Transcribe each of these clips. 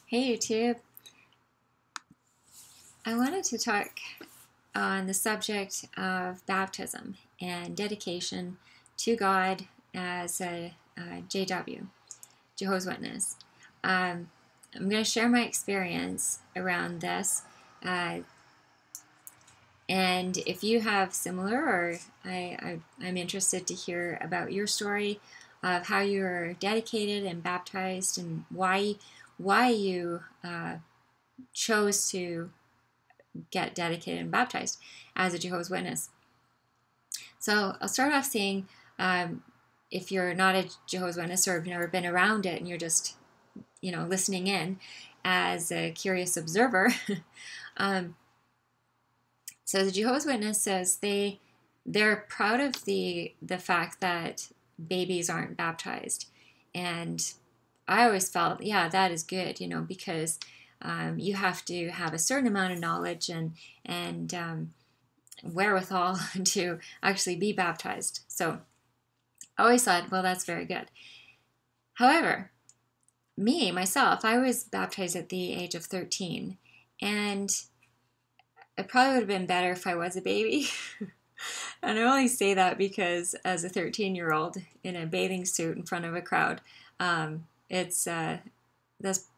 Hey YouTube, I wanted to talk on the subject of baptism and dedication to God as a JW, Jehovah's Witness. I'm going to share my experience around this, and if you have similar, or I'm interested to hear about your story of how you were dedicated and baptized and why you chose to get dedicated and baptized as a Jehovah's Witness. So I'll start off saying, if you're not a Jehovah's Witness or have never been around it and you're just, listening in as a curious observer, so the Jehovah's Witness says they're proud of the fact that babies aren't baptized, and I always felt, yeah, that is good, because you have to have a certain amount of knowledge and wherewithal to actually be baptized. So I always thought, well, that's very good. However, myself, I was baptized at the age of 13, and it probably would have been better if I was a baby. And I only say that because as a 13-year-old in a bathing suit in front of a crowd, that's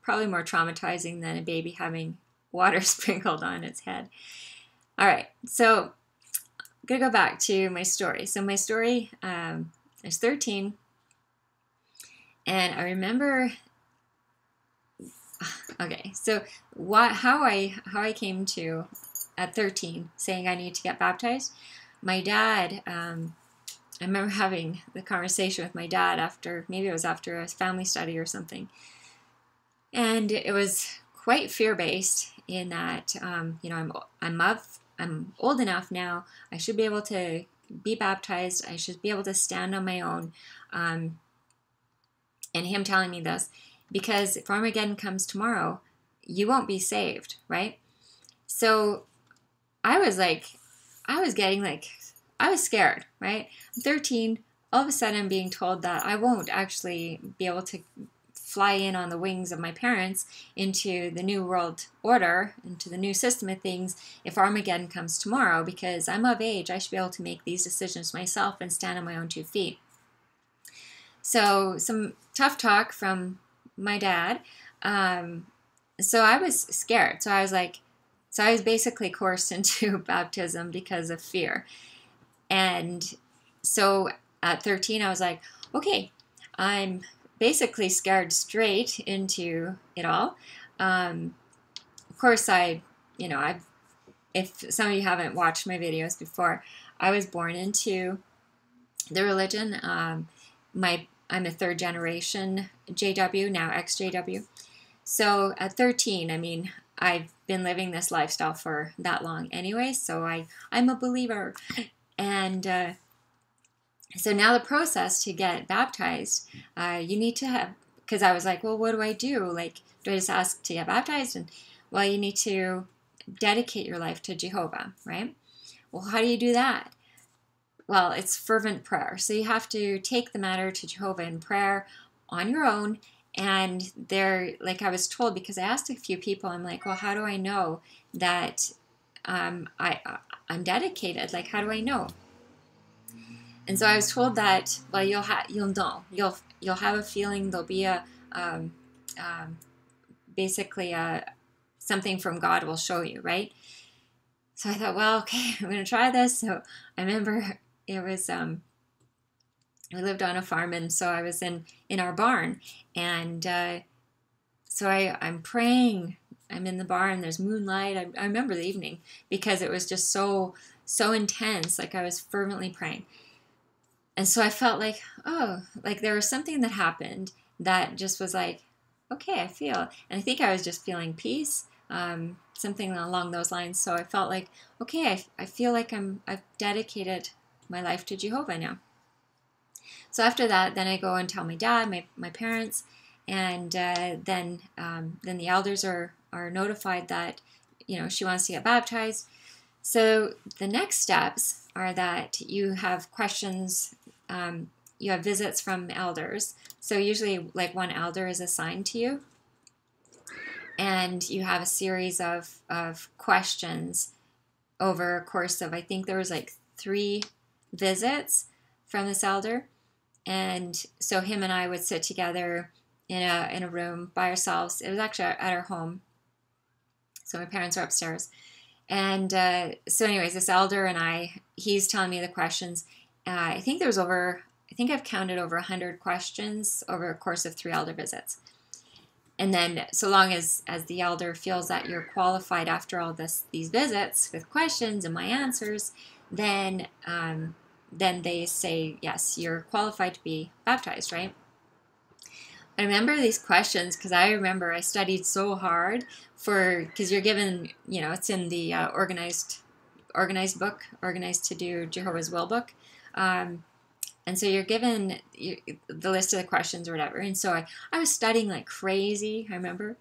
probably more traumatizing than a baby having water sprinkled on its head. All right, so I'm going to go back to my story. So my story, I was 13, and I remember, okay, so how I came to, at 13, saying I need to get baptized. My dad, I remember having the conversation with my dad maybe it was after a family study or something. And it was quite fear-based in that, I'm old enough now. I should be able to be baptized. I should be able to stand on my own. And him telling me this, because if Armageddon comes tomorrow, you won't be saved, right? So I was scared, right? I'm 13. All of a sudden, I'm being told that I won't actually be able to fly in on the wings of my parents into the new world order, into the new system of things, if Armageddon comes tomorrow, because I'm of age, I should be able to make these decisions myself and stand on my own 2 feet. So some tough talk from my dad. So I was scared. So I was basically coerced into baptism because of fear. And so at 13, I was like, okay, I'm basically scared straight into it all. Of course, if some of you haven't watched my videos before, I was born into the religion. I'm a third generation JW, now ExJW. So at 13, I've been living this lifestyle for that long anyway, so I'm a believer. And so now the process to get baptized, you need to have, because I was like, well, what do I do? Like, do I just ask to get baptized? And, well, you need to dedicate your life to Jehovah, right? Well, how do you do that? Well, it's fervent prayer. So you have to take the matter to Jehovah in prayer on your own. And like I was told, because I asked a few people, I'm like, well, how do I know that I'm dedicated? Like, how do I know? And so I was told that, well, you'll know. You'll have a feeling. There'll be basically something from God will show you, right? So I thought, well, okay, I'm going to try this. So I remember it was, we lived on a farm, and so I was in our barn, and so I'm praying. I'm in the barn. There's moonlight. I remember the evening because it was just so intense. Like I was fervently praying. And so I felt like, like there was something that happened that just was like, okay, I feel. And I think I was just feeling peace, something along those lines. So I felt like, okay, I feel like I've dedicated my life to Jehovah now. So after that, then I go and tell my dad, my parents, and then the elders are notified that, she wants to get baptized. So the next steps are that you have questions you have visits from elders. So usually like one elder is assigned to you, and you have a series of questions over a course of, I think there was like 3 visits from this elder. And so him and I would sit together in a room by ourselves. It was actually at our home. So my parents are upstairs. And so anyways, this elder and he's telling me the questions. I think I've counted over 100 questions over a course of 3 elder visits. And then so long as the elder feels that you're qualified after all these visits with questions and my answers, then they say, yes, you're qualified to be baptized, right? I remember these questions because I remember I studied so hard because you're given, it's in the organized book, Organized to Do Jehovah's Will book. And so you're given the list of the questions or whatever. And so I was studying like crazy, I remember,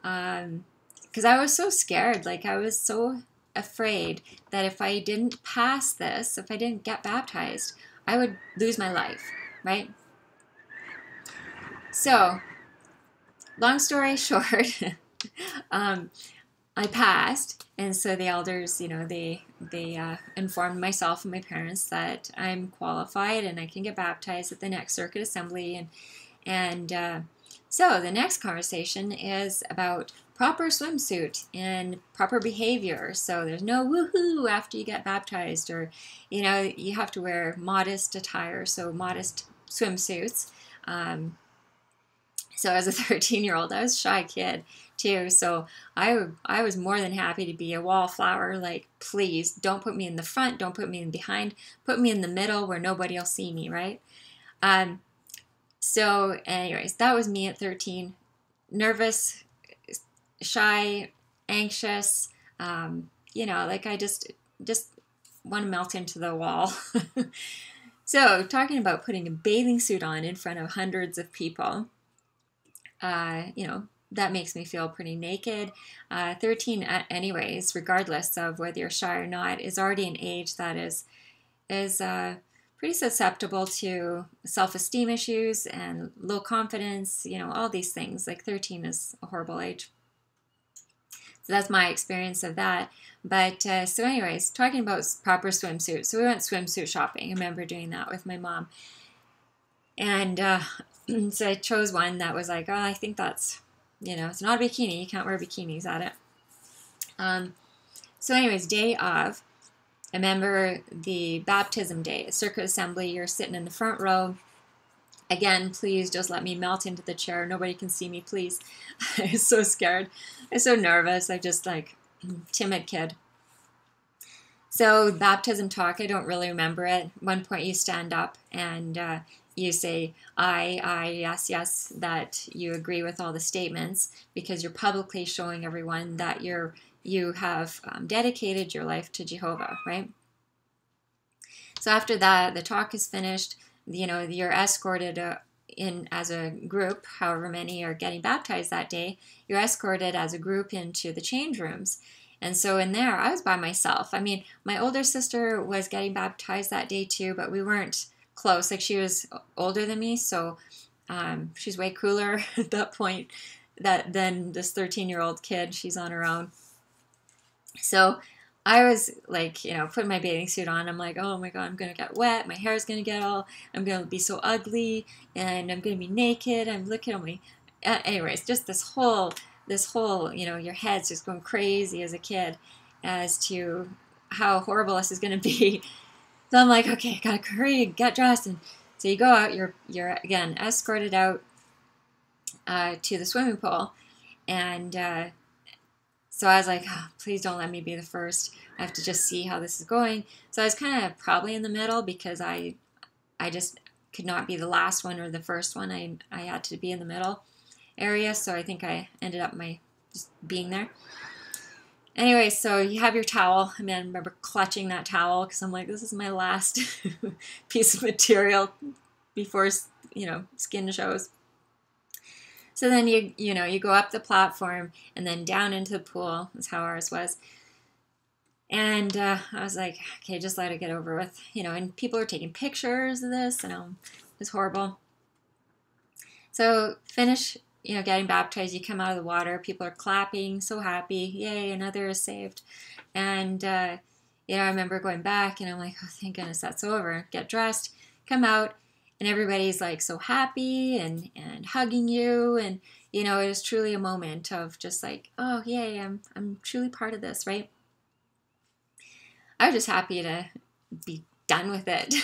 because I was so scared. Like I was so afraid that if I didn't pass this, if I didn't get baptized, I would lose my life, right? So, long story short, I passed, and so the elders, they informed myself and my parents that I'm qualified and I can get baptized at the next circuit assembly, and so the next conversation is about proper swimsuit and proper behavior. So there's no woohoo after you get baptized, or you have to wear modest attire, so modest swimsuits. So as a 13-year-old, I was a shy kid too. So I was more than happy to be a wallflower. Like, please don't put me in the front, don't put me in behind, put me in the middle where nobody will see me, right? So anyways, that was me at 13. Nervous, shy, anxious. Like I just want to melt into the wall. So talking about putting a bathing suit on in front of hundreds of people. That makes me feel pretty naked. 13, anyways, regardless of whether you're shy or not, is already an age that is pretty susceptible to self-esteem issues and low confidence, all these things. Like 13 is a horrible age. So that's my experience of that. But so anyways, talking about proper swimsuit. So we went swimsuit shopping. I remember doing that with my mom. And so I chose one that was like, oh, I think that's, it's not a bikini. You can't wear bikinis at it. So anyways, day of, I remember the baptism day, circuit assembly, you're sitting in the front row. Again, please just let me melt into the chair. Nobody can see me, please. I was so scared. I was so nervous. I just like, timid kid. So baptism talk, I don't really remember it. At one point you stand up and you say, I, yes, yes, that you agree with all the statements, because you're publicly showing everyone that you have dedicated your life to Jehovah, right? So after that, the talk is finished. You're escorted in as a group, however many are getting baptized that day. You're escorted as a group into the change rooms. And so in there, I was by myself. I mean, my older sister was getting baptized that day too, but we weren't close. Like, she was older than me, so she's way cooler at that point than this 13-year-old kid. She's on her own. So I was like, putting my bathing suit on. I'm like, oh my God, I'm going to get wet. My hair's going to get I'm going to be so ugly, and I'm going to be naked. I'm looking at me. Anyways, just this whole, your head's just going crazy as a kid as to how horrible this is going to be. So I'm like, okay, gotta hurry, get dressed. And so you go out, you're again escorted out to the swimming pool. And so I was like, oh, please don't let me be the first. I have to just see how this is going. So I was kind of probably in the middle, because I just could not be the last one or the first one. I had to be in the middle area. So I think I ended up just being there. Anyway, so you have your towel. I remember clutching that towel because I'm like, this is my last piece of material before, skin shows. So then you go up the platform and then down into the pool. That's how ours was. And I was like, okay, just let it get over with, and people are taking pictures of this, and I'm was horrible. So finish, getting baptized. You come out of the water. People are clapping, so happy. Yay, another is saved. And, I remember going back and I'm like, oh, thank goodness that's over. Get dressed, come out, and everybody's like so happy and hugging you. And, it was truly a moment of just like, oh, yay, I'm truly part of this, right? I was just happy to be done with it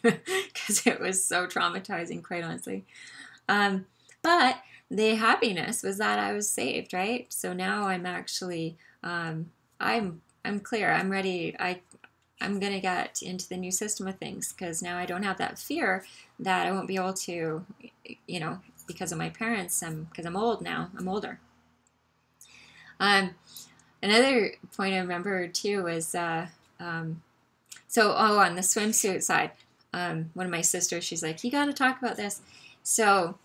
because it was so traumatizing, quite honestly. But the happiness was that I was saved, right? So now I'm actually, I'm clear. I'm ready. I'm going to get into the new system of things because now I don't have that fear that I won't be able to, because of my parents, because I'm old now. I'm older. Another point I remember too was, on the swimsuit side, one of my sisters, she's like, you got to talk about this. So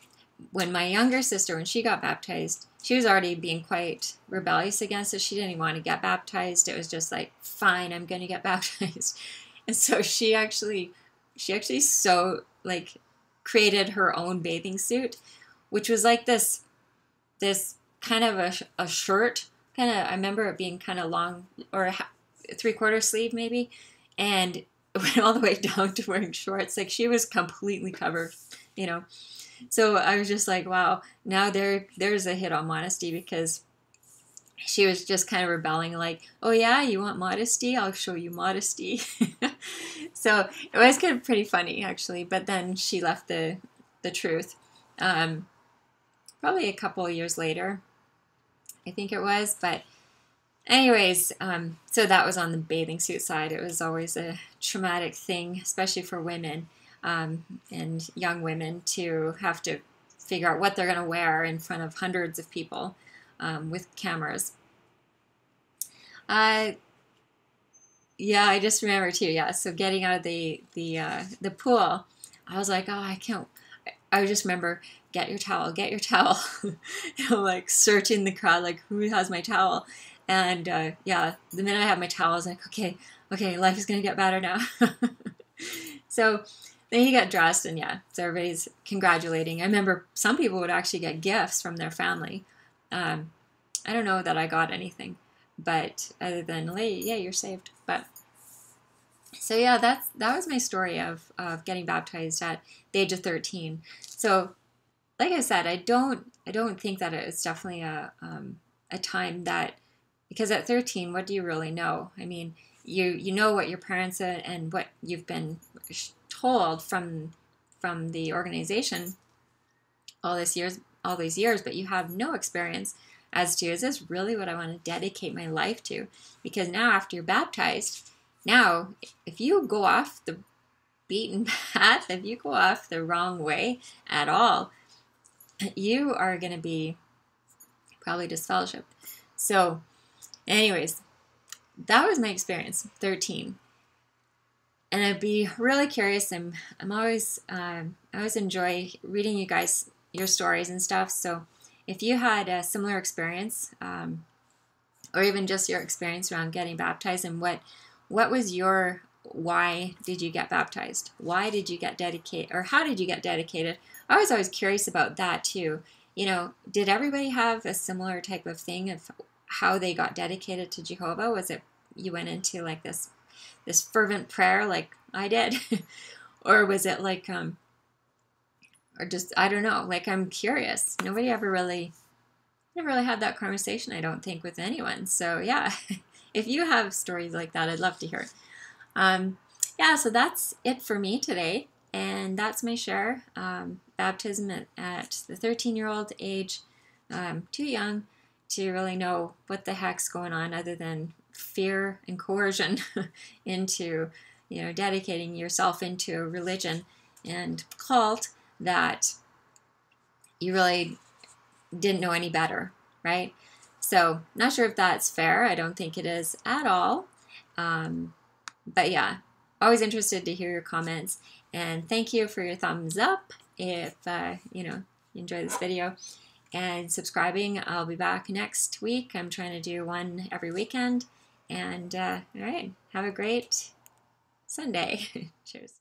when my younger sister, when she got baptized, she was already being quite rebellious against it. She didn't even want to get baptized. It was just like, fine, I'm going to get baptized. And so she actually created her own bathing suit, which was like this kind of a shirt. I remember it being kind of long, or 3/4 sleeve maybe, and it went all the way down to wearing shorts. Like she was completely covered, So I was just like, wow, now there's a hit on modesty, because she was just kind of rebelling, like, oh yeah, you want modesty? I'll show you modesty. So it was kind of pretty funny, actually. But then she left the truth. Probably a couple of years later, I think it was. But anyways, so that was on the bathing suit side. It was always a traumatic thing, especially for women. And young women to have to figure out what they're going to wear in front of hundreds of people with cameras. I just remember too. Yeah, so getting out of the pool, I was like, oh, I can't. I just remember, get your towel, get your towel. I'm like searching the crowd, like who has my towel? And the minute I had my towel, I was like, okay, life is going to get better now. So then he got dressed, and so everybody's congratulating. I remember some people would actually get gifts from their family. I don't know that I got anything, but other than, yeah, you're saved. But so yeah, that was my story of getting baptized at the age of 13. So, like I said, I don't think that it's definitely a time that, because at 13, what do you really know? I mean, you know what your parents and what you've been told from the organization all these years, but you have no experience as to, is this really what I want to dedicate my life to? Because now, after you're baptized, now if you go off the beaten path, if you go off the wrong way at all, you are going to be probably disfellowshipped. So anyways, that was my experience, 13. And I'd be really curious. I always enjoy reading you guys, your stories and stuff. So if you had a similar experience, or even just your experience around getting baptized, and what was your, why did you get baptized? Why did you get dedicated, or how did you get dedicated? I was always curious about that too. Did everybody have a similar type of thing of how they got dedicated to Jehovah? Was it you went into like this fervent prayer like I did? Or was it like, or just, I don't know, like, I'm curious. Nobody never really had that conversation, I don't think, with anyone. So yeah, if you have stories like that, I'd love to hear it. So that's it for me today. And that's my share. Baptism at the 13-year-old age, too young to really know what the heck's going on, other than fear and coercion into, dedicating yourself into a religion and cult that you really didn't know any better, right? So, not sure if that's fair. I don't think it is at all. But yeah, always interested to hear your comments. And thank you for your thumbs up if, you enjoy this video. And subscribing. I'll be back next week. I'm trying to do one every weekend. And all right, have a great Sunday. Cheers.